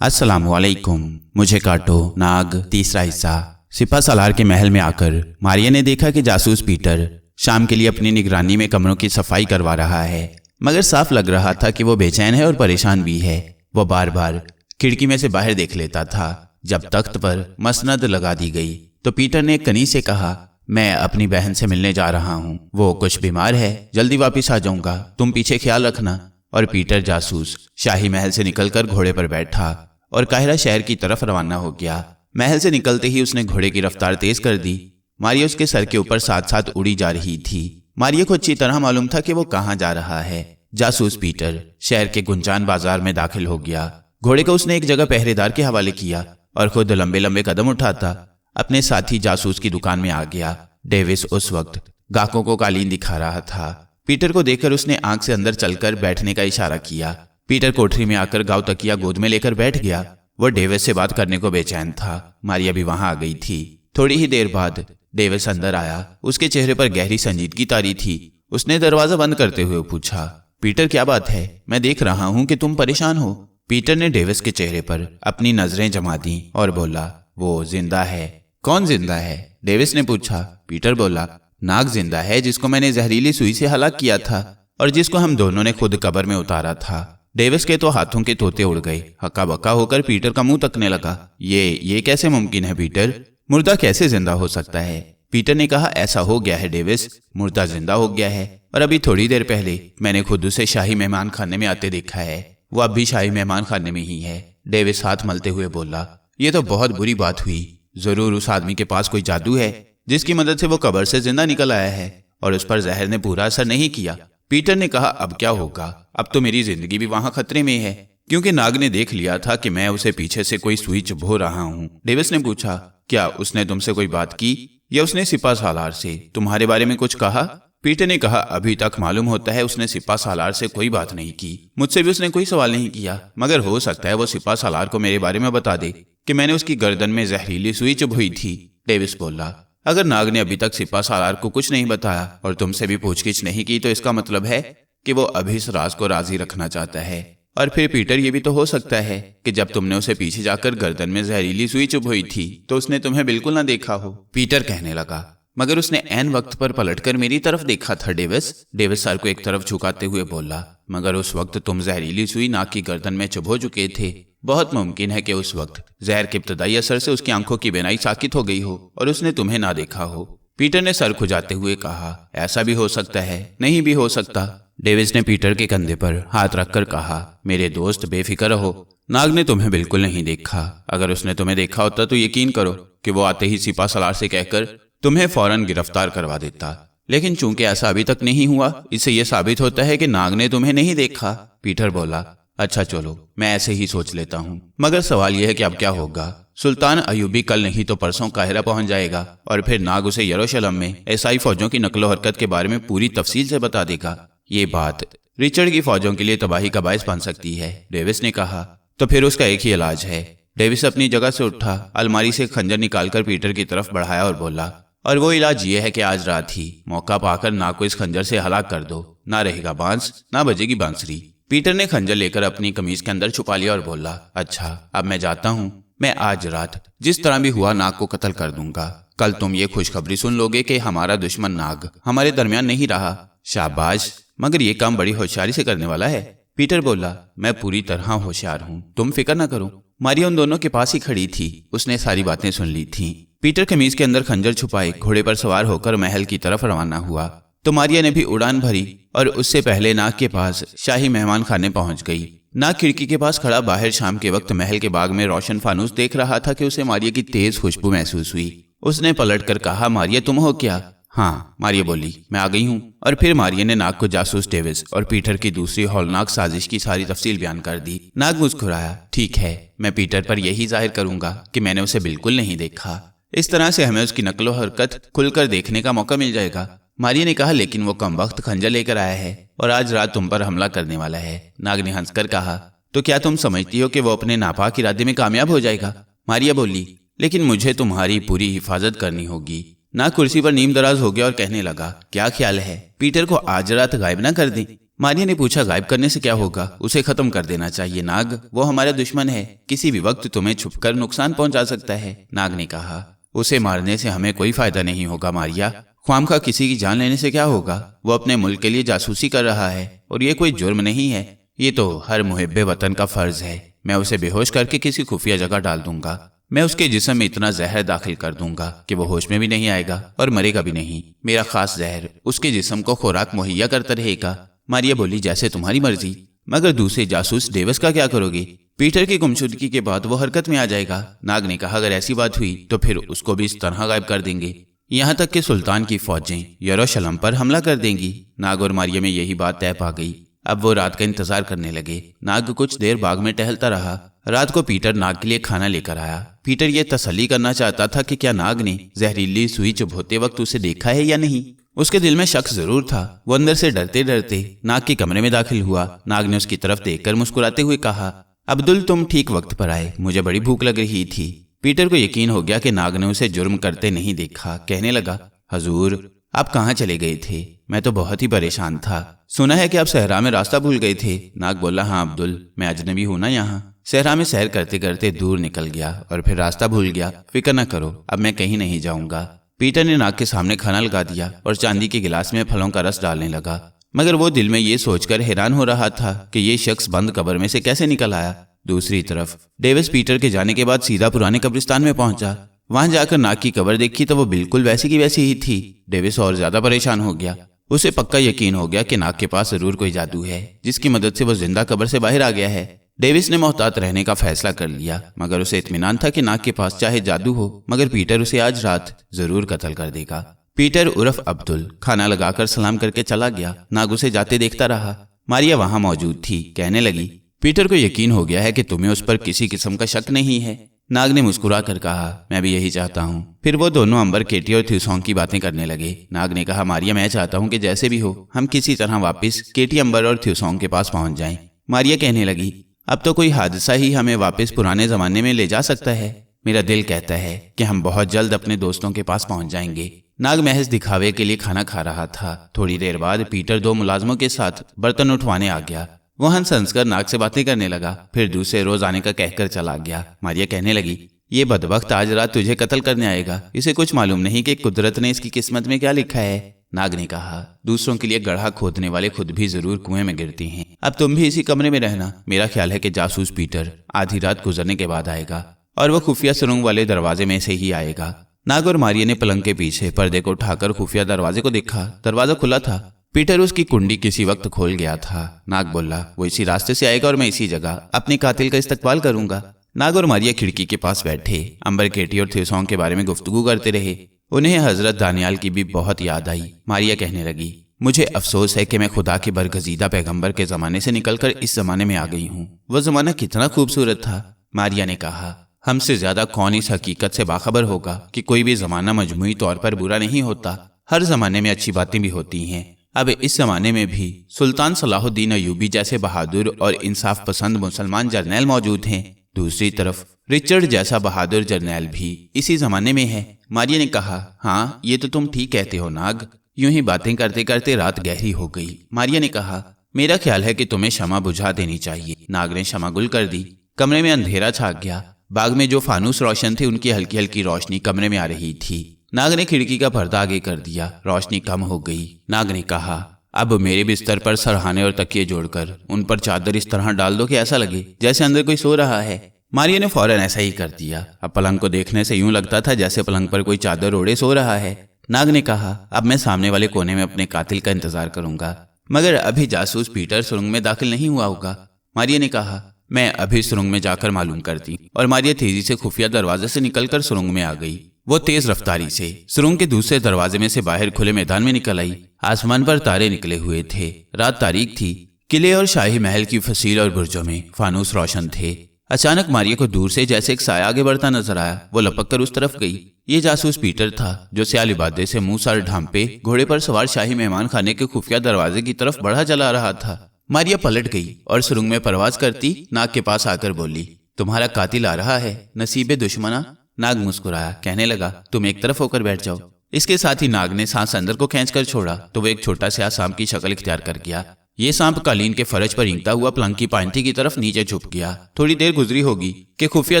अस्सलामुअलैकुम। मुझे काटो नाग तीसरा हिस्सा। सिपा सालार के महल में आकर मारिया ने देखा कि जासूस पीटर शाम के लिए अपनी निगरानी में कमरों की सफाई करवा रहा है, मगर साफ लग रहा था कि वो बेचैन है और परेशान भी है। वो बार बार खिड़की में से बाहर देख लेता था। जब तख्त पर मसनद लगा दी गई तो पीटर ने कनी से कहा, मैं अपनी बहन से मिलने जा रहा हूँ, वो कुछ बीमार है, जल्दी वापिस आ जाऊंगा, तुम पीछे ख्याल रखना। और पीटर जासूस शाही महल से निकलकर घोड़े पर बैठा और काहिरा शहर की तरफ रवाना हो गया। महल से निकलते ही उसने घोड़े की रफ्तार तेज कर दी। मारिया उसके सर के ऊपर साथ साथ उड़ी जा रही थी। मारिया को अच्छी तरह मालूम था कि वो कहाँ जा रहा है। जासूस पीटर शहर के गुंजान बाजार में दाखिल हो गया। घोड़े को उसने एक जगह पहरेदार के हवाले किया और खुद लंबे लंबे कदम उठाता अपने साथी जासूस की दुकान में आ गया। डेविस उस वक्त गाहकों को कालीन दिखा रहा था। पीटर को देखकर उसने आंख से अंदर चलकर बैठने का इशारा किया। पीटर कोठरी में आकर गांव तकिया गोद में लेकर बैठ गया। वो डेविस से बात करने को बेचैन था। मारिया भी वहां आ गई थी। थोड़ी ही देर बाद डेविस अंदर आया। उसके चेहरे पर गहरी संजीदगी तारी थी। उसने दरवाजा बंद करते हुए पूछा, पीटर क्या बात है? मैं देख रहा हूं कि तुम परेशान हो। पीटर ने डेविस के चेहरे पर अपनी नजरें जमा दी और बोला, वो जिंदा है। कौन जिंदा है? डेविस ने पूछा। पीटर बोला, नाग जिंदा है, जिसको मैंने जहरीली सुई से हलाक किया था और जिसको हम दोनों ने खुद कब्र में उतारा था। डेविस के तो हाथों के तोते उड़ गए। हक्का बक्का होकर पीटर का मुंह तकने लगा। ये कैसे मुमकिन है पीटर? मुर्दा कैसे जिंदा हो सकता है? पीटर ने कहा, ऐसा हो गया है डेविस, मुर्दा जिंदा हो गया है और अभी थोड़ी देर पहले मैंने खुद उसे शाही मेहमान खाने में आते देखा है। वो अब भी शाही मेहमान खाने में ही है। डेविस हाथ मलते हुए बोला, ये तो बहुत बुरी बात हुई। जरूर उस आदमी के पास कोई जादू है जिसकी मदद से वो कब्र से जिंदा निकल आया है और उस पर जहर ने पूरा असर नहीं किया। पीटर ने कहा, अब क्या होगा? अब तो मेरी जिंदगी भी वहां खतरे में है, क्योंकि नाग ने देख लिया था कि मैं उसे पीछे से कोई सुई चुभो रहा हूँ। डेविस ने पूछा, क्या उसने तुमसे कोई बात की या उसने सिपा सालार से तुम्हारे बारे में कुछ कहा? पीटर ने कहा, अभी तक मालूम होता है उसने सिपा सालार से कोई बात नहीं की। मुझसे भी उसने कोई सवाल नहीं किया, मगर हो सकता है वो सिपा सालार को मेरे बारे में बता दे कि मैंने उसकी गर्दन में जहरीली सुई चुभोई थी। डेविस बोला, अगर नाग ने अभी तक सिपा सालार को कुछ नहीं बताया और तुमसे भी पूछगिछ नहीं की तो इसका मतलब है कि वो अभी इस राज को राजी रखना चाहता है। और फिर पीटर, ये भी तो हो सकता है कि जब तुमने उसे पीछे जाकर गर्दन में जहरीली सुई चुभोई थी तो उसने तुम्हें बिल्कुल ना देखा हो। पीटर कहने लगा, मगर उसने ऐन वक्त पर पलटकर मेरी तरफ देखा था डेविस। डेविस सर को एक तरफ झुकाते हुए बोला, मगर उस वक्त तुम जहरीली सुई नाग की गर्दन में चुभो चुके थे। बहुत मुमकिन है कि उस वक्त जहर के इब्तदाई असर से उसकी आंखों की बीनाई साकित हो गई हो और उसने तुम्हें ना देखा हो। पीटर ने सर खुजाते हुए कहा, ऐसा भी हो सकता है, नहीं भी हो सकता। डेविस ने पीटर के कंधे पर हाथ रखकर कहा, मेरे दोस्त बेफिक्र रहो, नाग ने तुम्हें बिल्कुल नहीं देखा। अगर उसने तुम्हें देखा होता तो यकीन करो कि वो आते ही सिपा सालार से कहकर तुम्हें फौरन गिरफ्तार करवा देता। लेकिन चूंकि ऐसा अभी तक नहीं हुआ, इससे यह साबित होता है कि नाग ने तुम्हें नहीं देखा। पीटर बोला, अच्छा चलो, मैं ऐसे ही सोच लेता हूँ, मगर सवाल यह है कि अब क्या होगा? सुल्तान अयूबी कल नहीं तो परसों काहिरा पहुंच जाएगा और फिर नाग उसे यरूशलेम में ईसाई फौजों की नकलो हरकत के बारे में पूरी तफसील से बता देगा। ये बात रिचर्ड की फौजों के लिए तबाही का बायस बन सकती है। डेविस ने कहा, तो फिर उसका एक ही इलाज है। डेविस अपनी जगह से उठा, अलमारी से खंजर निकालकर पीटर की तरफ बढ़ाया और बोला, और वो इलाज ये है कि आज रात ही मौका पाकर नाग को इस खंजर से हलाक कर दो। ना रहेगा बांस, ना बजेगी बांसुरी। पीटर ने खंजर लेकर अपनी कमीज के अंदर छुपा लिया और बोला, अच्छा अब मैं जाता हूँ। मैं आज रात जिस तरह भी हुआ नाग को कत्ल कर दूंगा। कल तुम ये खुशखबरी सुन लोगे कि हमारा दुश्मन नाग हमारे दरमियान नहीं रहा। शाबाश, मगर ये काम बड़ी होशियारी से करने वाला है। पीटर बोला, मैं पूरी तरह होशियार हूँ, तुम फिक्र न करो। मारिया उन दोनों के पास ही खड़ी थी। उसने सारी बातें सुन ली थी। पीटर कमीज के अंदर खंजर छुपाए घोड़े पर सवार होकर महल की तरफ रवाना हुआ तो मारिया ने भी उड़ान भरी और उससे पहले नाग के पास शाही मेहमान खाने पहुंच गई। नाग खिड़की के पास खड़ा बाहर शाम के वक्त महल के बाग में रोशन फानूस देख रहा था कि उसे मारिया की तेज खुशबू महसूस हुई। उसने पलटकर कहा, मारिया तुम हो क्या? हाँ, मारिया बोली, मैं आ गई हूँ। और फिर मारिया ने नाग को जासूस डेविस और पीटर की दूसरी हौलनाक साजिश की सारी तफसील बयान कर दी। नाग मुस्कुराया, ठीक है, मैं पीटर पर यही जाहिर करूंगा कि मैंने उसे बिल्कुल नहीं देखा। इस तरह से हमें उसकी नकलो हरकत खुलकर देखने का मौका मिल जाएगा। मारिया ने कहा, लेकिन वो कमबख्त खंजर लेकर आया है और आज रात तुम पर हमला करने वाला है। नाग ने हंसकर कहा, तो क्या तुम समझती हो कि वो अपने नापाक इरादे में कामयाब हो जाएगा? मारिया बोली, लेकिन मुझे तुम्हारी पूरी हिफाजत करनी होगी। नाग कुर्सी पर नीम दराज हो गया और कहने लगा, क्या ख्याल है पीटर को आज रात गायब ना कर दें? मारिया ने पूछा, गायब करने से क्या होगा? उसे खत्म कर देना चाहिए नाग, वो हमारा दुश्मन है, किसी भी वक्त तुम्हें छुपकर नुकसान पहुंचा सकता है। नाग ने कहा, उसे मारने से हमें कोई फायदा नहीं होगा मारिया, ख्वामखा किसी की जान लेने से क्या होगा? वो अपने मुल्क के लिए जासूसी कर रहा है और ये कोई जुर्म नहीं है, ये तो हर मुहिब्बे वतन का फर्ज है। मैं उसे बेहोश करके किसी खुफिया जगह डाल दूंगा, मैं उसके जिस्म में इतना जहर दाखिल कर दूंगा कि वो होश में भी नहीं आएगा और मरेगा भी नहीं। मेरा खास जहर उसके जिस्म को खुराक मुहैया करता रहेगा। मारिया बोली, जैसे तुम्हारी मर्जी, मगर दूसरे जासूस डेविस का क्या करोगे? पीटर की गुमशुदगी के बाद वो हरकत में आ जाएगा। नाग ने कहा, अगर ऐसी बात हुई तो फिर उसको भी इस तरह गायब कर देंगे, यहाँ तक कि सुल्तान की फौजें यरूशलेम पर हमला कर देंगी। नाग और मारिया में यही बात तय पा गई। अब वो रात का इंतजार करने लगे। नाग कुछ देर बाग में टहलता रहा। रात को पीटर नाग के लिए खाना लेकर आया। पीटर ये तसल्ली करना चाहता था कि क्या नाग ने जहरीली सुई चुभोते वक्त उसे देखा है या नहीं। उसके दिल में शक जरूर था। वो अंदर से डरते डरते नाग के कमरे में दाखिल हुआ। नाग ने उसकी तरफ देखकर मुस्कुराते हुए कहा, अब्दुल, तुम ठीक वक्त पर आए, मुझे बड़ी भूख लग रही थी। पीटर को यकीन हो गया कि नाग ने उसे जुर्म करते नहीं देखा। कहने लगा, हजूर, आप कहाँ चले गए थे? मैं तो बहुत ही परेशान था। सुना है कि आप सहरा में रास्ता भूल गए थे। नाग बोला, हाँ अब्दुल, मैं अजनबी हूं ना यहाँ। सहरा में सैर करते करते दूर निकल गया और फिर रास्ता भूल गया। फिक्र न करो, अब मैं कहीं नहीं जाऊंगा। पीटर ने नाग के सामने खाना लगा दिया और चांदी के गिलास में फलों का रस डालने लगा, मगर वो दिल में ये सोचकर हैरान हो रहा था कि ये शख्स बंद कब्र में से कैसे निकल आया। दूसरी तरफ डेविस पीटर के जाने के बाद सीधा पुराने कब्रिस्तान में पहुंचा। वहां जाकर नाग की कब्र देखी तो वो बिल्कुल वैसी की वैसी ही थी। डेविस और ज्यादा परेशान हो गया। उसे पक्का यकीन हो गया कि नाग के पास जरूर कोई जादू है जिसकी मदद से वो जिंदा कब्र से बाहर आ गया है। डेविस ने मोहतात रहने का फैसला कर लिया, मगर उसे इत्मीनान था कि नाग के पास चाहे जादू हो, मगर पीटर उसे आज रात जरूर कत्ल कर देगा। पीटर उर्फ अब्दुल खाना लगाकर सलाम करके चला गया। नाग उसे जाते देखता रहा। मारिया वहां मौजूद थी। कहने लगी, पीटर को यकीन हो गया है कि तुम्हें उस पर किसी किस्म का शक नहीं है। नाग ने मुस्कुरा कर कहा, मैं भी यही चाहता हूँ। फिर वो दोनों अंबर, केटी और थ्यूसोंग की बातें करने लगे। नाग ने कहा, मारिया, मैं चाहता हूँ कि जैसे भी हो हम किसी तरह वापस केटी, अंबर और थ्यूसोंग के पास पहुंच जाएं। मारिया कहने लगी, अब तो कोई हादसा ही हमें वापस पुराने जमाने में ले जा सकता है। मेरा दिल कहता है कि हम बहुत जल्द अपने दोस्तों के पास पहुंच जाएंगे। नाग महज दिखावे के लिए खाना खा रहा था। थोड़ी देर बाद पीटर 2 मुलाजमों के साथ बर्तन उठवाने आ गया। वो हंस हंस कर नाग से बातें करने लगा, फिर दूसरे रोज आने का कहकर चला गया। मारिया कहने लगी, ये बदबख्त आज रात तुझे कत्ल करने आएगा। इसे कुछ मालूम नहीं कि कुदरत ने इसकी किस्मत में क्या लिखा है। नाग ने कहा, दूसरों के लिए गड्ढा खोदने वाले खुद भी जरूर कुएं में गिरते हैं। अब तुम भी इसी कमरे में रहना। मेरा ख्याल है कि जासूस पीटर आधी रात गुजरने के बाद आएगा और वो खुफिया सुरंग वाले दरवाजे में से ही आएगा। नाग और मारिया ने पलंग के पीछे पर्दे को उठाकर खुफिया दरवाजे को देखा। दरवाजा खुला था। पीटर उसकी कुंडी किसी वक्त खोल गया था। नाग बोला, वो इसी रास्ते से आएगा और मैं इसी जगह अपने कातिल का इस्तकबाल करूंगा। नाग और मारिया खिड़की के पास बैठे अंबर, केटी और थ्यूसोंग के बारे में गुफ्तगू करते रहे। उन्हें हजरत दानियाल की भी बहुत याद आई। मारिया कहने लगी, मुझे अफसोस है कि मैं खुदा के बरगजीदा पैगंबर के जमाने से निकलकर इस जमाने में आ गई हूँ। वह जमाना कितना खूबसूरत था। मारिया ने कहा, हमसे ज्यादा कौन इस हकीकत से बाखबर होगा कि कोई भी जमाना मजमूई तौर पर बुरा नहीं होता। हर जमाने में अच्छी बातें भी होती हैं। अब इस जमाने में भी सुल्तान सलाहुद्दीन अयूबी जैसे बहादुर और इंसाफ पसंद मुसलमान जर्नैल मौजूद हैं। दूसरी तरफ रिचर्ड जैसा बहादुर जर्नैल भी इसी जमाने में है। मारिया ने कहा, हाँ, ये तो तुम ठीक कहते हो नाग। यूं ही बातें करते करते रात गहरी हो गई। मारिया ने कहा, मेरा ख्याल है कि तुम्हें शमा बुझा देनी चाहिए। नाग ने शमा गुल कर दी। कमरे में अंधेरा छा गया। बाग में जो फानूस रोशन थे उनकी हल्की हल्की रोशनी कमरे में आ रही थी। नाग ने खिड़की का पर्दा आगे कर दिया। रोशनी कम हो गई। नाग ने कहा, अब मेरे बिस्तर पर सरहाने और तकिए जोड़कर उन पर चादर इस तरह डाल दो कि ऐसा लगे जैसे अंदर कोई सो रहा है। मारिया ने फौरन ऐसा ही कर दिया। अब पलंग को देखने से यूं लगता था जैसे पलंग पर कोई चादर ओढ़े सो रहा है। नाग ने कहा, अब मैं सामने वाले कोने में अपने कातिल का इंतजार करूंगा, मगर अभी जासूस पीटर सुरंग में दाखिल नहीं हुआ होगा। मारिया ने कहा, मैं अभी सुरंग में जाकर मालूम करती। और मारिया तेजी से खुफिया दरवाजे से निकलकर सुरंग में आ गई। वो तेज रफ्तारी से सुरंग के दूसरे दरवाजे में से बाहर खुले मैदान में निकल आई। आसमान पर तारे निकले हुए थे। रात तारीक थी। किले और शाही महल की फसील और बुर्जों में फानूस रोशन थे। अचानक मारिया को दूर से जैसे एक साया आगे बढ़ता नजर आया। वो लपक कर उस तरफ गई। ये जासूस पीटर था जो स्याली बादे से मुंह सर ढांपे घोड़े पर सवार शाही मेहमान खाने के खुफिया दरवाजे की तरफ बढ़ा चला रहा था। मारिया पलट गई और सुरंग में परवाज करती नाग के पास आकर बोली, तुम्हारा कातिल आ रहा है, नसीबे दुश्मना। नाग मुस्कुराया। कहने लगा, तुम एक तरफ होकर बैठ जाओ। इसके साथ ही नाग ने सांस अंदर को खींचकर छोड़ा तो वो एक छोटा सा सांप की शक्ल इख्तियार कर गया। ये सांप कालीन के फर्श पर ईंगता हुआ पलंग की पांति की तरफ नीचे झुक गया। थोड़ी देर गुजरी होगी कि खुफिया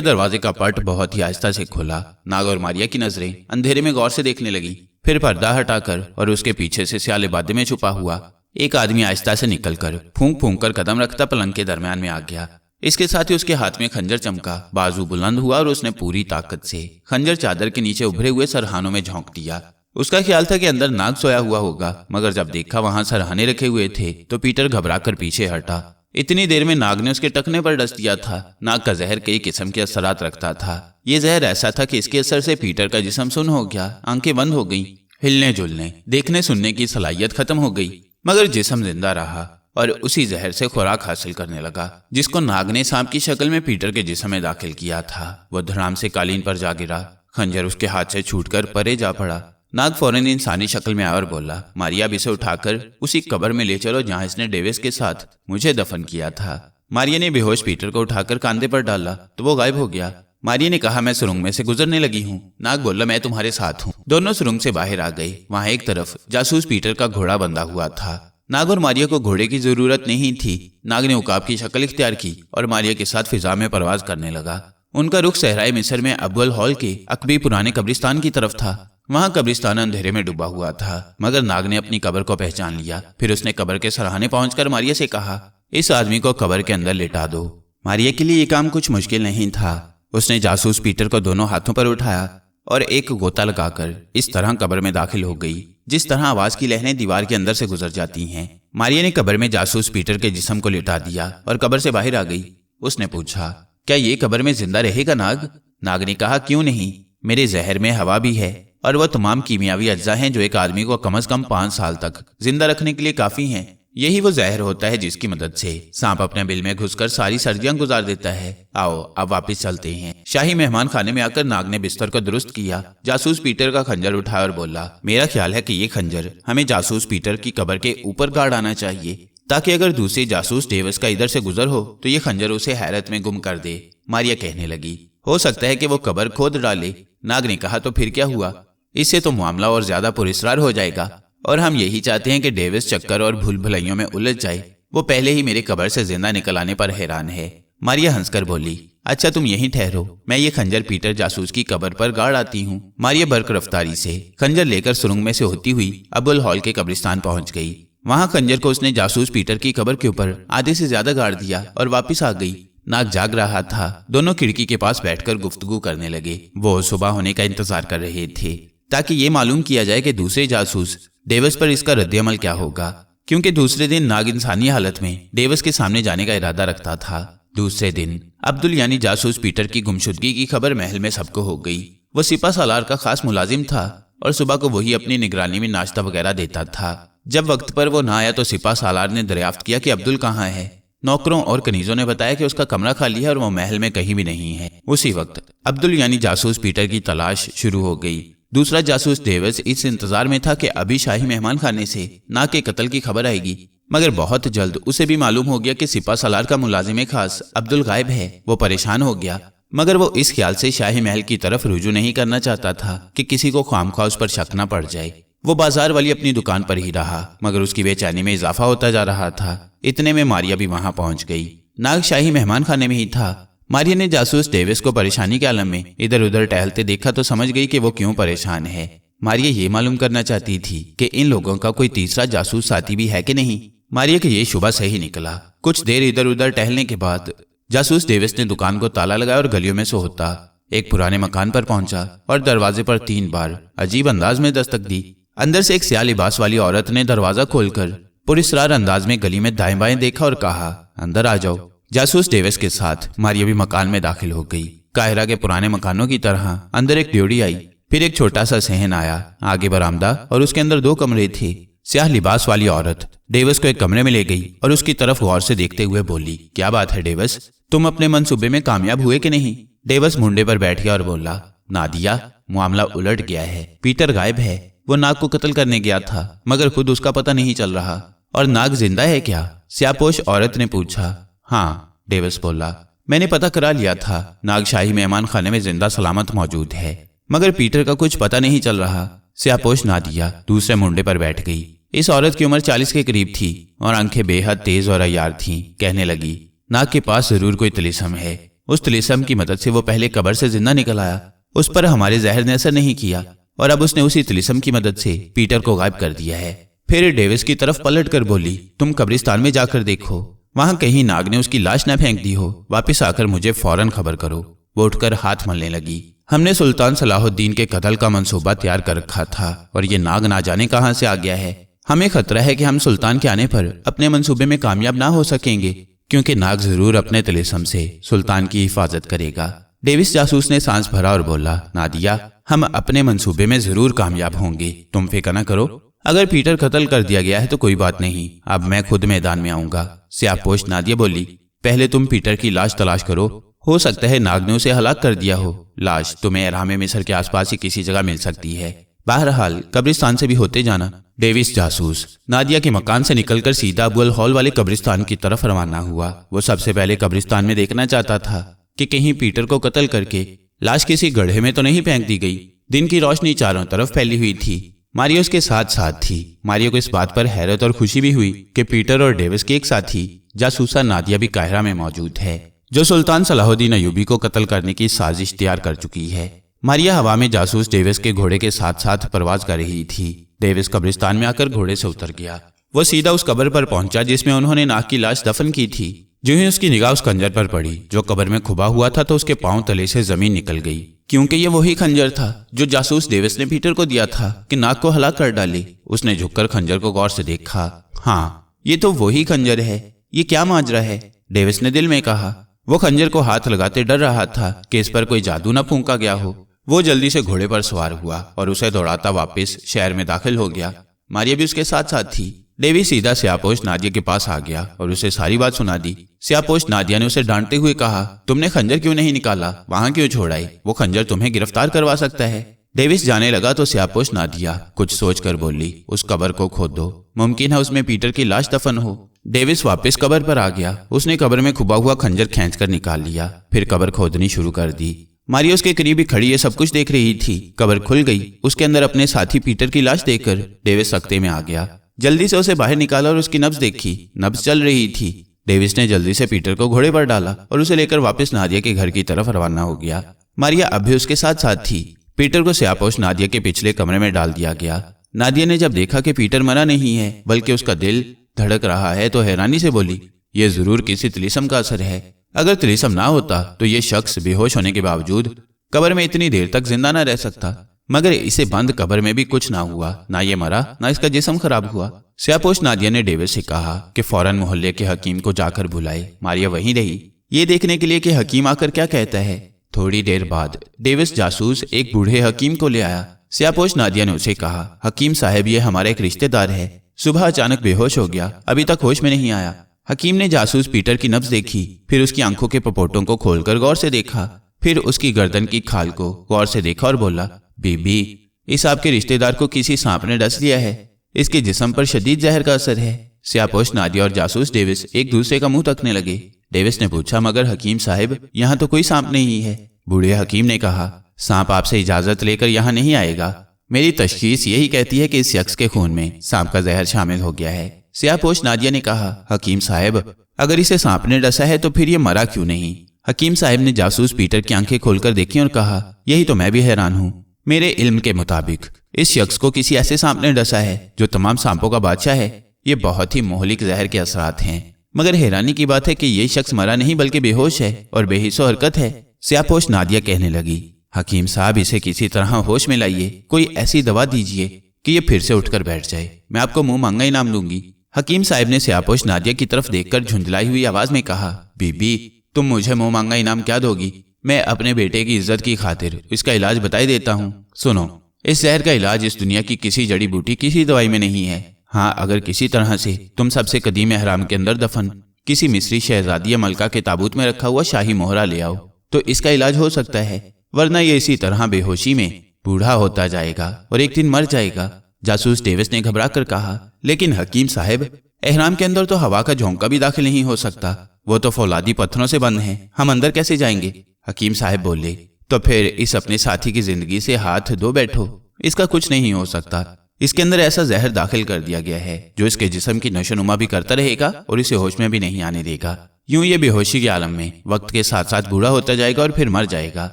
दरवाजे का पट बहुत ही आहिस्ता से खुला। नाग और मारिया की नजरें अंधेरे में गौर से देखने लगी। फिर पर्दा हटाकर और उसके पीछे से स्याले बादे में छुपा हुआ एक आदमी आहिस्ता से निकलकर फूंक फूंक कर कदम रखता पलंग के दरमियान में आ गया। इसके साथ ही उसके हाथ में खंजर चमका, बाजू बुलंद हुआ और उसने पूरी ताकत से खंजर चादर के नीचे उभरे हुए सरहानों में झोंक दिया। उसका ख्याल था कि अंदर नाग सोया हुआ होगा, मगर जब देखा वहां सरहाने रखे हुए थे तो पीटर घबराकर पीछे हटा। इतनी देर में नाग ने उसके टखने पर डस दिया था। नाग का जहर कई किस्म के असरात रखता था। ये जहर ऐसा था कि इसके असर से पीटर का जिस्म सुन्न हो गया, आंखें बंद हो गई, हिलने जुलने देखने सुनने की सलाहियत खत्म हो गई, मगर जिस्म जिंदा रहा और उसी जहर से खुराक हासिल करने लगा जिसको नाग ने सांप की शक्ल में पीटर के जिस्म में दाखिल किया था। वह धड़ाम से कालीन पर जा गिरा। खंजर उसके हाथ से छूटकर परे जा पड़ा। नाग फौरन इंसानी शक्ल में आया और बोला, मारिया, अब इसे उठाकर उसी कब्र में ले चलो जहां इसने डेविस के साथ मुझे दफन किया था। मारिया ने बेहोश पीटर को उठाकर कांधे पर डाला तो वो गायब हो गया। मारिया ने कहा, मैं सुरंग में से गुजरने लगी हूँ। नाग बोला, मैं तुम्हारे साथ हूँ। दोनों सुरंग से बाहर आ गए। वहां एक तरफ जासूस पीटर का घोड़ा बंधा हुआ था। नाग और मारिया को घोड़े की जरूरत नहीं थी। नाग ने उकाब की शक्ल इख्तियार की और मारिया के साथ फिजा में परवाज करने लगा। उनका रुख सहराए मिस्र में अब्वल हॉल के अकबी पुराने कब्रिस्तान की तरफ था। वहां कब्रिस्तान अंधेरे में डूबा हुआ था, मगर नाग ने अपनी कब्र को पहचान लिया। फिर उसने कब्र के सरहाने पहुंचकर मारिया से कहा, इस आदमी को कब्र के अंदर लिटा दो। मारिया के लिए ये काम कुछ मुश्किल नहीं था। उसने जासूस पीटर को दोनों हाथों पर उठाया और एक गोता लगाकर इस तरह कब्र में दाखिल हो गई जिस तरह आवाज की लहरें दीवार के अंदर से गुजर जाती हैं। मारिया ने कब्र में जासूस पीटर के जिस्म को लिटा दिया और कब्र से बाहर आ गई। उसने पूछा, क्या ये कब्र में जिंदा रहेगा नाग? नाग ने कहा, क्यों नहीं, मेरे जहर में हवा भी है और वह तमाम कीमियावी अज्जा हैं जो एक आदमी को कम से कम 5 साल तक जिंदा रखने के लिए काफी हैं। यही वो जहर होता है जिसकी मदद से सांप अपने बिल में घुसकर सारी सर्दियां गुजार देता है। आओ अब वापस चलते हैं। शाही मेहमान खाने में आकर नाग ने बिस्तर को दुरुस्त किया। जासूस पीटर का खंजर उठाया और बोला, मेरा ख्याल है कि ये खंजर हमें जासूस पीटर की कब्र के ऊपर गाड़ आना चाहिए, ताकि अगर दूसरे जासूस डेविस का इधर से गुजर हो तो ये खंजर उसे हैरत में गुम कर दे। मारिया कहने लगी, हो सकता है कि वो कब्र खोद डाले। नाग ने कहा, तो फिर क्या हुआ? इससे तो मामला और ज्यादा पुरस्कार हो जाएगा और हम यही चाहते हैं कि डेविस चक्कर और भूल भुलैयों में उलझ जाए। वो पहले ही मेरे कब्र से जिंदा निकल आने पर हैरान है। मारिया हंसकर बोली, अच्छा तुम यहीं ठहरो, मैं ये खंजर पीटर जासूस की कब्र पर गाड़ आती हूँ। मारिया बर्क रफ्तारी से खंजर लेकर सुरंग में से होती हुई अबुल हॉल के कब्रिस्तान पहुंच गई। वहां खंजर को उसने जासूस पीटर की कब्र के ऊपर आधे से ज्यादा गाड़ दिया और वापिस आ गई। नाग जाग रहा था। दोनों खिड़की के पास बैठकर गुफ्तगू करने लगे। वो सुबह होने का इंतजार कर रहे थे ताकि ये मालूम किया जाए कि दूसरे जासूस डेविस पर इसका रद्द-ए-अमल क्या होगा, क्योंकि दूसरे दिन नाग इंसानी हालत में डेविस के सामने जाने का इरादा रखता था। दूसरे दिन अब्दुल यानी जासूस पीटर की गुमशुदगी की खबर महल में सबको हो गई। वो सिपा सालार का खास मुलाजिम था और सुबह को वही अपनी निगरानी में नाश्ता वगैरह देता था। जब वक्त पर वो ना आया तो सिपा सालार ने दरियाफ्त किया कि अब्दुल कहाँ है। नौकरों और कनीजों ने बताया कि उसका कमरा खाली है और वो महल में कहीं भी नहीं है। उसी वक्त अब्दुल यानी जासूस पीटर की तलाश शुरू हो गई। दूसरा जासूस डेविस इस इंतजार में था कि अभी शाही मेहमान खाने से नाग के कत्ल की खबर आएगी, मगर बहुत जल्द उसे भी मालूम हो गया कि सिपा सालार का मुलाजिम खास अब्दुल गायब है। वो परेशान हो गया, मगर वो इस ख्याल से शाही महल की तरफ रुजू नहीं करना चाहता था कि किसी को खामख्वाह उस पर शक न पड़ जाए। वो बाजार वाली अपनी दुकान पर ही रहा, मगर उसकी बेचैनी में इजाफा होता जा रहा था। इतने में मारिया भी वहां पहुंच गई। नाग शाही मेहमान खाने में ही था। मारिया ने जासूस डेविस को परेशानी के आलम में इधर उधर टहलते देखा तो समझ गई कि वो क्यों परेशान है। मारिया ये मालूम करना चाहती थी कि इन लोगों का कोई तीसरा जासूस साथी भी है कि नहीं। मारिया का ये शुबा सही निकला। कुछ देर इधर उधर टहलने के बाद जासूस डेविस ने दुकान को ताला लगाया और गलियों में से होता एक पुराने मकान पर पहुंचा और दरवाजे पर 3 बार अजीब अंदाज में दस्तक दी। अंदर से एक स्याह लिबास वाली औरत ने दरवाजा खोलकर पुरस्कार अंदाज में गली में दाएं बाएं देखा और कहा, अंदर आ जाओ। जासूस डेविस के साथ मारिया भी मकान में दाखिल हो गई। काहिरा के पुराने मकानों की तरह अंदर एक ड्योढ़ी आई, फिर एक छोटा सा सहन आया, आगे बरामदा और उसके अंदर 2 कमरे थे। स्याह लिबास वाली औरत डेविस को एक कमरे में ले गई और उसकी तरफ गौर से देखते हुए बोली, क्या बात है डेविस, तुम अपने मंसूबे में कामयाब हुए कि नहीं? डेविस मुंडे पर बैठ गया और बोला, नादिया, मामला उलट गया है। पीटर गायब है। वो नाग को कत्ल करने गया था, मगर खुद उसका पता नहीं चल रहा। और नाग जिंदा है क्या? स्यापोश औरत ने पूछा। हाँ, डेविस बोला, मैंने पता करा लिया था। नाग शाही मेहमान खाने में जिंदा सलामत मौजूद है, मगर पीटर का कुछ पता नहीं चल रहा। स्यापोश नादिया दूसरे मुंडे पर बैठ गई। इस औरत की उम्र 40 के करीब थी और आंखें बेहद तेज और अय्यार थीं। कहने लगी, नाग के पास जरूर कोई तिलिस्म है। उस तिलिस्म की मदद से वो पहले कब्र से जिंदा निकल आया, उस पर हमारे जहर ने असर नहीं किया और अब उसने उसी तिलिस्म की मदद से पीटर को गायब कर दिया है। फिर डेविस की तरफ पलट कर बोली, तुम कब्रिस्तान में जाकर देखो, वहां कहीं नाग ने उसकी लाश न फेंक दी हो। वापस आकर मुझे फौरन खबर करो। वो उठकर हाथ मलने लगी। हमने सुल्तान सलाहुद्दीन के कत्ल का मंसूबा तैयार कर रखा था और ये नाग ना जाने कहां से आ गया है। हमें खतरा है कि हम सुल्तान के आने पर अपने मंसूबे में कामयाब ना हो सकेंगे, क्योंकि नाग जरूर अपने तिलिस्म से सुल्तान की हिफाजत करेगा। डेविस जासूस ने सांस भरा और बोला, नादिया, हम अपने मंसूबे में जरूर कामयाब होंगे, तुम फिक्र न करो। अगर पीटर कत्ल कर दिया गया है तो कोई बात नहीं, अब मैं खुद मैदान में आऊंगा। स्याहपोश नादिया बोली, पहले तुम पीटर की लाश तलाश करो, हो सकता है नाग ने उसे हलाक कर दिया हो। लाश तुम्हें एहराम मिस्र के आसपास ही किसी जगह मिल सकती है। बहरहाल कब्रिस्तान से भी होते जाना। डेविस जासूस नादिया के मकान से निकलकर सीधा अबुल हॉल वाले कब्रिस्तान की तरफ रवाना हुआ। वो सबसे पहले कब्रिस्तान में देखना चाहता था कि कहीं पीटर को कत्ल करके लाश किसी गड्ढे में तो नहीं फेंक दी गई। दिन की रोशनी चारों तरफ फैली हुई थी। मारियो उसके साथ साथ थी। मारियो को इस बात पर हैरत और खुशी भी हुई कि पीटर और डेविस के एक साथी जासूसा नादिया भी काहिरा में मौजूद है, जो सुल्तान सलाहुद्दीन अयूबी को कत्ल करने की साजिश तैयार कर चुकी है। मारिया हवा में जासूस डेविस के घोड़े के साथ साथ परवाज कर रही थी। डेविस कब्रिस्तान में आकर घोड़े से उतर गया। वो सीधा उस कब्र पर पहुंचा जिसमें उन्होंने नाग की लाश दफन की थी। जो ही उसकी निगाह उस खंजर पर पड़ी जो कब्र में खुबा हुआ था, तो उसके पांव तले से जमीन निकल गई, क्योंकि ये वही खंजर था जो जासूस डेविस ने पीटर को दिया था कि नाग को हलाक कर डाले। उसने झुककर खंजर को गौर से देखा। हाँ, ये तो वही खंजर है। ये क्या माजरा है, डेविस ने दिल में कहा। वो खंजर को हाथ लगाते डर रहा था कि इस पर कोई जादू न फूंका गया हो। वो जल्दी से घोड़े पर सवार हुआ और उसे दौड़ाता वापस शहर में दाखिल हो गया। मारिया भी उसके साथ साथ थी। डेविस सीधा स्याहपोश नादिया के पास आ गया और उसे सारी बात सुना दी। स्याहपोश नादिया ने उसे डांटते हुए कहा, तुमने खंजर क्यों नहीं निकाला, वहां क्यों छोड़ाई? वो खंजर तुम्हें गिरफ्तार करवा सकता है। डेविस जाने लगा तो स्याहपोश नादिया कुछ सोचकर बोली, उस कब्र को खोद दो, मुमकिन है उसमें पीटर की लाश दफन हो। डेविस वापस कब्र पर आ गया। उसने कब्र में खुबा हुआ खंजर खींचकर निकाल लिया, फिर कब्र खोदनी शुरू कर दी। मारिया उसके करीब ही खड़ी ये सब कुछ देख रही थी। कब्र खुल गई। उसके अंदर अपने साथी पीटर की लाश देखकर डेविस सख्ते में आ गया। जल्दी से उसे बाहर निकाला और उसकी नब्ज देखी। नब्ज चल रही थी। डेविस ने जल्दी से पीटर को घोड़े पर डाला और उसे लेकर वापस नादिया के घर की तरफ रवाना हो गया। मारिया अब भी उसके साथ साथ थी। पीटर को स्याहपोश नादिया के पिछले कमरे में डाल दिया गया। नादिया ने जब देखा कि पीटर मरा नहीं है बल्कि उसका दिल धड़क रहा है तो हैरानी से बोली, यह जरूर किसी तिलिस्म का असर है। अगर तिलिस्म ना होता तो ये शख्स बेहोश होने के बावजूद कब्र में इतनी देर तक जिंदा न रह सकता। मगर इसे बंद कब्र में भी कुछ ना हुआ, ना ये मरा ना इसका जिस्म खराब हुआ। स्याहपोश नादिया ने डेविस से कहा कि फौरन मोहल्ले के हकीम को जाकर बुलाए। मारिया वहीं रही ये देखने के लिए कि हकीम आकर क्या कहता है। थोड़ी देर बाद डेविस जासूस एक बूढ़े हकीम को ले आया। स्याहपोश नादिया ने उसे कहा, हकीम साहब ये हमारा एक रिश्तेदार है, सुबह अचानक बेहोश हो गया, अभी तक होश में नहीं आया। हकीम ने जासूस पीटर की नब्ज देखी, फिर उसकी आंखों के पपोटों को खोलकर गौर से देखा, फिर उसकी गर्दन की खाल को गौर से देखा और बोला, बीबी, इस आपके रिश्तेदार को किसी सांप ने डस लिया है। इसके जिस्म पर शदीद जहर का असर है। स्याहपोश नादिया और जासूस डेविस एक दूसरे का मुंह तकने लगे। डेविस ने पूछा, मगर हकीम साहब यहाँ तो कोई सांप नहीं है। बूढ़े हकीम ने कहा, सांप आपसे इजाजत लेकर यहाँ नहीं आएगा। मेरी तशखीस यही कहती है कि इस शख्स के खून में सांप का जहर शामिल हो गया है। स्याहपोश नादिया ने कहा, हकीम साहब अगर इसे सांप ने डसा है तो फिर ये मरा क्यों नहीं? हकीम साहब ने जासूस पीटर की आंखें खोलकर देखी और कहा, यही तो मैं भी हैरान हूँ। मेरे इल्म के मुताबिक इस शख्स को किसी ऐसे सांप ने डसा है जो तमाम सांपों का बादशाह है। ये बहुत ही मोहलिक जहर के असरात हैं। मगर हैरानी की बात है कि ये शख्स मरा नहीं बल्कि बेहोश है और बेहिस्सो हरकत है। स्याहपोश नादिया कहने लगी, हकीम साहब इसे किसी तरह होश में लाइए, कोई ऐसी दवा दीजिए कि ये फिर से उठकर बैठ जाए। मैं आपको मुंह मांगा इनाम दूंगी। हकीम साहब ने स्याहपोश नादिया की तरफ देखकर झुंझलाई हुई आवाज में कहा, बीबी तुम मुझे मुंह मांगा इनाम क्या दोगी? मैं अपने बेटे की इज्जत की खातिर इसका इलाज बताई देता हूँ। सुनो, इस जहर का इलाज इस दुनिया की किसी जड़ी बूटी किसी दवाई में नहीं है। हाँ, अगर किसी तरह से तुम सबसे कदीम एहराम के अंदर दफन किसी मिस्री शहजादी या मलका के ताबूत में रखा हुआ शाही मोहरा ले आओ तो इसका इलाज हो सकता है, वरना ये इसी तरह बेहोशी में बूढ़ा होता जाएगा और एक दिन मर जाएगा। जासूस डेविस ने घबरा कर कहा, लेकिन हकीम साहब एहराम के अंदर तो हवा का झोंका भी दाखिल नहीं हो सकता, वो तो फौलादी पत्थरों से बंद है, हम अंदर कैसे जाएंगे? हकीम साहब बोले, तो फिर इस अपने साथी की जिंदगी से हाथ धो बैठो, इसका कुछ नहीं हो सकता। इसके अंदर ऐसा जहर दाखिल कर दिया गया है जो इसके जिस्म की नशोनुमा भी करता रहेगा और इसे होश में भी नहीं आने देगा। यूं ये बेहोशी के आलम में वक्त के साथ साथ बूढ़ा होता जाएगा और फिर मर जाएगा।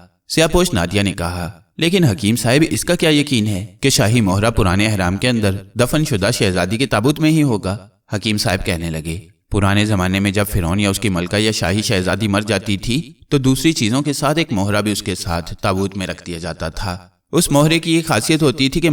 स्यापोश नादिया ने कहा, लेकिन हकीम साहब इसका क्या यकीन है कि शाही मोहरा पुराने अहराम के अंदर दफन शुदा शहजादी के ताबूत में ही होगा। हकीम साहब कहने लगे, पुराने जमाने में जब फिरौन या उसकी मलका या शाही शहजादी मर जाती थी तो दूसरी चीजों के साथ एक मोहरा भी उसके साथ ताबूत में रख दिया जाता था। उस मोहरे की ये खासियत होती थी कि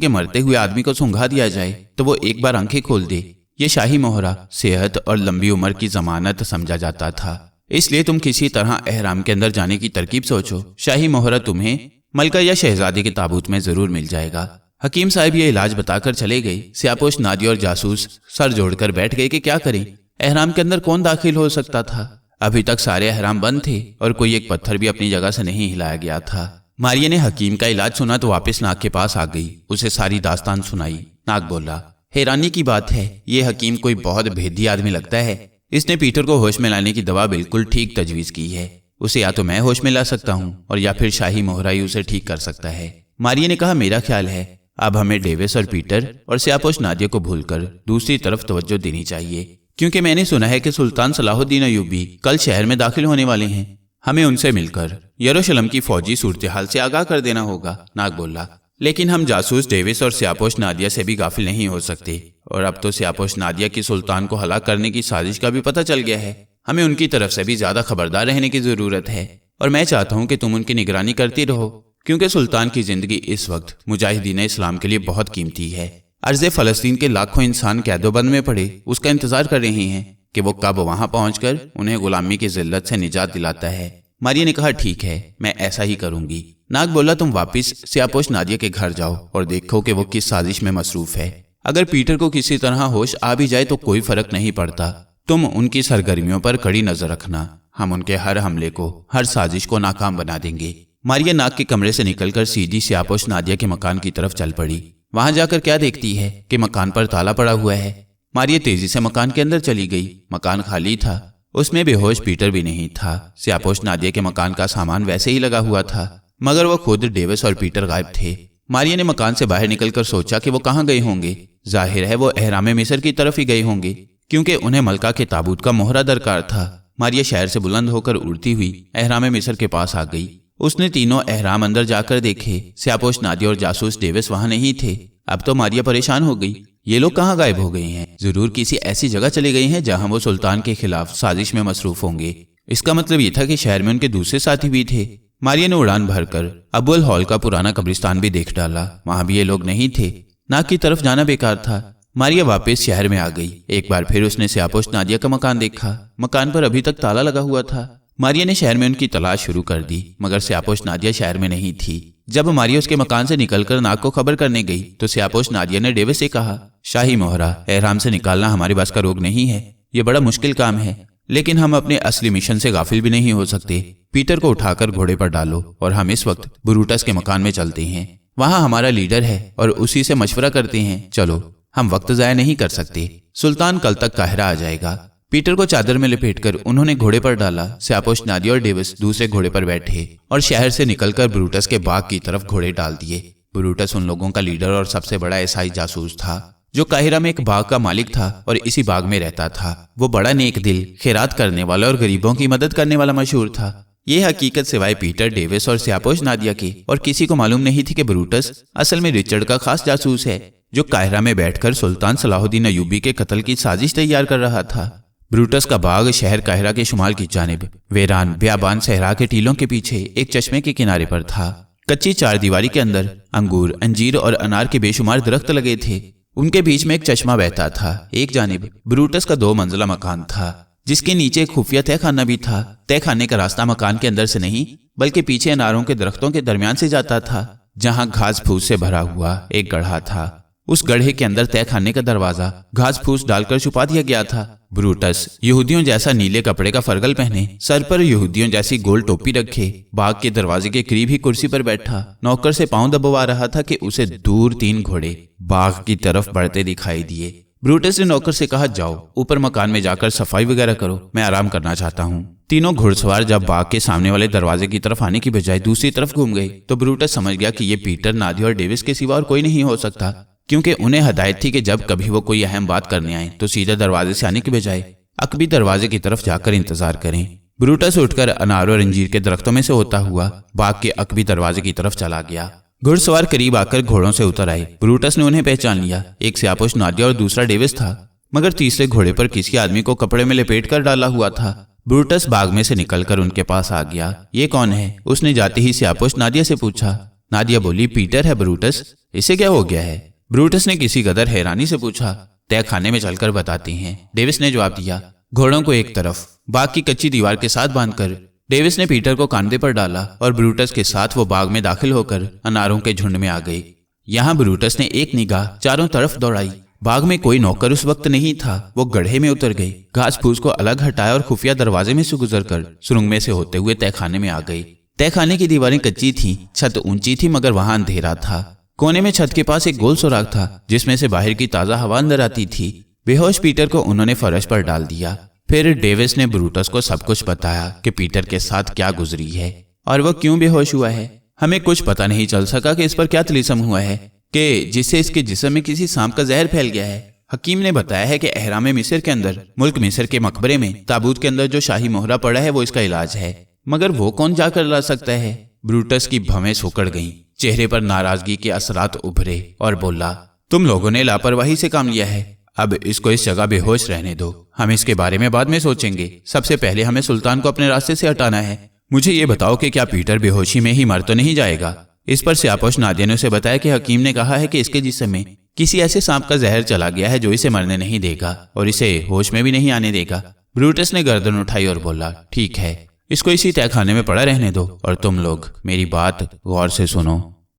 मरते हुए आदमी को सूंघा दिया जाए तो वो एक बार आंखें खोल दे। ये शाही मोहरा सेहत और लंबी उम्र की जमानत समझा जाता था। इसलिए तुम किसी तरह अहराम के अंदर जाने की तरकीब सोचो। शाही मोहरा तुम्हें मलका या शहजादी के ताबूत में जरूर मिल जाएगा। हकीम साहब ये इलाज बताकर चले गए। स्यापोश नादिया और जासूस सर जोड़कर बैठ गए कि क्या करें। अहराम के अंदर कौन दाखिल हो सकता था? अभी तक सारे अहराम बंद थे और कोई एक पत्थर भी अपनी जगह से नहीं हिलाया गया था। मारिया ने हकीम का इलाज सुना तो वापस नाग के पास आ गई। उसे सारी दास्तान सुनाई। नाग बोला, हैरानी की बात है, ये हकीम कोई बहुत भेदी आदमी लगता है। इसने पीटर को होश में लाने की दवा बिल्कुल ठीक तजवीज की है। उसे या तो मैं होश में ला सकता हूँ और या फिर शाही मोहरा ही उसे ठीक कर सकता है। मारिया ने कहा, मेरा ख्याल है अब हमें डेविस और पीटर और स्यापोश नादिया को भूलकर दूसरी तरफ तवज्जो देनी चाहिए, क्योंकि मैंने सुना है कि सुल्तान सलाहुद्दीन अय्यूबी कल शहर में दाखिल होने वाले हैं। हमें उनसे मिलकर यरूशलेम की फौजी सूरत हाल से आगाह कर देना होगा। नाग बोला, लेकिन हम जासूस डेविस और स्यापोश नादिया से भी गाफिल नहीं हो सकते, और अब तो स्यापोश नादिया की सुल्तान को हलाक करने की साजिश का भी पता चल गया है। हमें उनकी तरफ से भी ज्यादा खबरदार रहने की जरूरत है, और मैं चाहता हूँ कि तुम उनकी निगरानी करती रहो, क्योंकि सुल्तान की जिंदगी इस वक्त मुजाहिदीन इस्लाम के लिए बहुत कीमती है। अर्ज़े फ़लस्तीन के लाखों इंसान कैदोबंद में पड़े उसका इंतजार कर रहे हैं कि वो कब वहां पहुंचकर उन्हें गुलामी की जिल्लत से निजात दिलाता है। मारिया ने कहा, ठीक है, मैं ऐसा ही करूंगी। नाग बोला, तुम वापिस स्यापोश नादिया के घर जाओ और देखो कि वो किस साजिश में मसरूफ है। अगर पीटर को किसी तरह होश आ भी जाए तो कोई फर्क नहीं पड़ता। तुम उनकी सरगर्मियों पर कड़ी नजर रखना। हम उनके हर हमले को, हर साजिश को नाकाम बना देंगे। मारिया नाग के कमरे से निकलकर सीधी स्यापोश नादिया के मकान की तरफ चल पड़ी। वहां जाकर क्या देखती है कि मकान पर ताला पड़ा हुआ है। मारिया तेजी से मकान के अंदर चली गई। मकान खाली था, उसमें बेहोश पीटर भी नहीं था। स्यापोश नादिया के मकान का सामान वैसे ही लगा हुआ था, मगर वो खुद डेविस और पीटर गायब थे। मारिया ने मकान से बाहर निकलकर सोचा कि वो कहाँ गए होंगे। जाहिर है वो अहराम मिस्र की तरफ ही गए होंगे, क्योंकि उन्हें मलका के ताबूत का मोहरा दरकार था। मारिया शहर से बुलंद होकर उड़ती हुई अहराम मिस्र के पास आ गई। उसने तीनों अहराम अंदर जाकर देखे। स्यापोश नादिया और जासूस डेविस वहां नहीं थे। अब तो मारिया परेशान हो गई। ये लोग कहाँ गायब हो गए हैं? जरूर किसी ऐसी जगह चले गए हैं जहां वो सुल्तान के खिलाफ साजिश में मसरूफ होंगे। इसका मतलब ये था कि शहर में उनके दूसरे साथी भी थे। मारिया ने उड़ान भरकर अबुल हॉल का पुराना कब्रिस्तान भी देख डाला। वहां भी ये लोग नहीं थे। नाग की तरफ जाना बेकार था। मारिया वापस शहर में आ गई। एक बार फिर उसने स्यापोश नादिया का मकान देखा। मकान पर अभी तक ताला लगा हुआ था। मारिया ने शहर में उनकी तलाश शुरू कर दी, मगर स्यापोश नादिया शहर में नहीं थी। जब मारिया उसके मकान से निकलकर नाग को खबर करने गई तो स्यापोश नादिया ने डेविस से कहा, शाही मोहरा अहराम से निकालना हमारे बस का रोग नहीं है। ये बड़ा मुश्किल काम है, लेकिन हम अपने असली मिशन से गाफिल भी नहीं हो सकते। पीटर को उठाकर घोड़े पर डालो और हम इस वक्त ब्रूटस के मकान में चलते हैं। वहां हमारा लीडर है और उसी से मशवरा करते हैं। चलो, हम वक्त जाया नहीं कर सकते। सुल्तान कल तक काहिरा आ जाएगा। पीटर को चादर में लपेटकर उन्होंने घोड़े पर डाला। स्यापोश नादिया और डेविस दूसरे घोड़े पर बैठे और शहर से निकलकर ब्रूटस के बाग की तरफ घोड़े डाल दिए। ब्रूटस उन लोगों का लीडर और सबसे बड़ा ईसाई जासूस था, जो काहिरा में एक बाग का मालिक था और इसी बाग में रहता था। वो बड़ा नेक दिल, खैरात करने वाला और गरीबों की मदद करने वाला मशहूर था। ये हकीकत सिवाय पीटर, डेविस और स्यापोश नादिया के और किसी को मालूम नहीं थी कि ब्रूटस असल में रिचर्ड का खास जासूस है, जो काहिरा में बैठकर सुल्तान सलाहुद्दीन अय्यूबी के कत्ल की साजिश तैयार कर रहा था। ब्रूटस का बाग शहर काहिरा के शुमाल की जानिब वेरान ब्याबान सहरा के टीलों के पीछे एक चश्मे के किनारे पर था। कच्ची चार दीवारी के अंदर अंगूर, अंजीर और अनार के बेशुमार दरख्त लगे थे। उनके बीच में एक चश्मा बहता था। एक जानिब ब्रूटस का 2 मंजिला मकान था, जिसके नीचे एक खुफिया तहखाना भी था। तहखाने का रास्ता मकान के अंदर से नहीं, बल्कि पीछे अनारों के दरख्तों के दरमियान से जाता था, जहां घास फूस से भरा हुआ एक गड्ढा था। उस गड्ढे के अंदर तहखाने का दरवाजा घास फूस डालकर छुपा दिया गया था। ब्रूटस यहूदियों जैसा नीले कपड़े का फरगल पहने, सर पर यहूदियों जैसी गोल टोपी रखे, बाग के दरवाजे के करीब ही कुर्सी पर बैठा नौकर से पांव दबवा रहा था कि उसे दूर 3 घोड़े बाग की तरफ बढ़ते दिखाई दिए। ब्रूटस ने नौकर से कहा, जाओ ऊपर मकान में जाकर सफाई वगैरह करो, मैं आराम करना चाहता हूँ। तीनों घुड़सवार जब बाग के सामने वाले दरवाजे की तरफ आने की बजाय दूसरी तरफ घूम गए तो ब्रूटस समझ गया कि ये पीटर, नादिया और डेविस के सिवा और कोई नहीं हो सकता, क्योंकि उन्हें हदायत थी कि जब कभी वो कोई अहम बात करने आए तो सीधे दरवाजे से आने की बजाय अकबी दरवाजे की तरफ जाकर इंतजार करें। ब्रूटस उठकर अनार और अंजीर के दरख्तों में से होता हुआ बाग के अकबी दरवाजे की तरफ चला गया। घुड़सवार करीब आकर घोड़ों से उतर आए। ब्रूटस ने उन्हें पहचान लिया। एक सियापोश नादिया और दूसरा डेविस था, मगर तीसरे घोड़े पर किसी आदमी को कपड़े में लपेट कर डाला हुआ था। ब्रूटस बाग में से निकलकर उनके पास आ गया। ये कौन है? उसने जाते ही सियापोश नादिया से पूछा। नादिया बोली, पीटर है ब्रूटस। इसे क्या हो गया है? ब्रूटस ने किसी कदर हैरानी से पूछा। तय खाने में चलकर बताती हैं, डेविस ने जवाब दिया। घोड़ों को एक तरफ बाग की कच्ची दीवार के साथ बांधकर डेविस ने पीटर को कंधे पर डाला और ब्रूटस के साथ वो बाग में दाखिल होकर अनारों के झुंड में आ गए। यहाँ ब्रूटस ने एक निगाह चारों तरफ दौड़ाई। बाग में कोई नौकर उस वक्त नहीं था। वो गड्ढे में उतर गए, घास फूस को अलग हटाया और खुफिया दरवाजे में से गुजरकर सुरंग में से होते हुए तहखाने में आ गए। तहखाने की दीवारें कच्ची थीं, छत ऊंची थी, मगर वहां अंधेरा था। कोने में छत के पास एक गोल सुराग था जिसमें से बाहर की ताजा हवा अंदर आती थी। बेहोश पीटर को उन्होंने फर्श पर डाल दिया। फिर डेविस ने ब्रूटस को सब कुछ बताया कि पीटर के साथ क्या गुजरी है और वह क्यों बेहोश हुआ है। हमें कुछ पता नहीं चल सका कि इस पर क्या तिलिस्म हुआ है कि जिससे इसके जिस्म में किसी सांप का जहर फैल गया है। हकीम ने बताया है कि अहराम मिस्र के अंदर, मुल्क मिस्र के मकबरे में ताबूत के अंदर जो शाही मोहरा पड़ा है वो इसका इलाज है, मगर वो कौन जाकर ला सकता है? ब्रूटस की भवें सुकड़ गईं, चेहरे पर नाराजगी के असरात उभरे और बोला, तुम लोगों ने लापरवाही से काम लिया है। अब इसको इस जगह बेहोश रहने दो, हम इसके बारे में बाद में सोचेंगे। सबसे पहले हमें सुल्तान को अपने रास्ते से हटाना है। मुझे ये बताओ कि क्या पीटर बेहोशी में ही मर तो नहीं जाएगा? इस पर सियापोश नादिया ने उसे बताया कि हकीम ने कहा है कि इसके जिस्म में किसी ऐसे सांप का जहर चला गया है जो इसे मरने नहीं देगा और इसे होश में भी नहीं आने देगा। ब्रूटस ने गर्दन उठाई और बोला, ठीक है, इसको इसी तहखाने में पड़ा रहने दो और तुम लोग मेरी बात गौर से सुनो।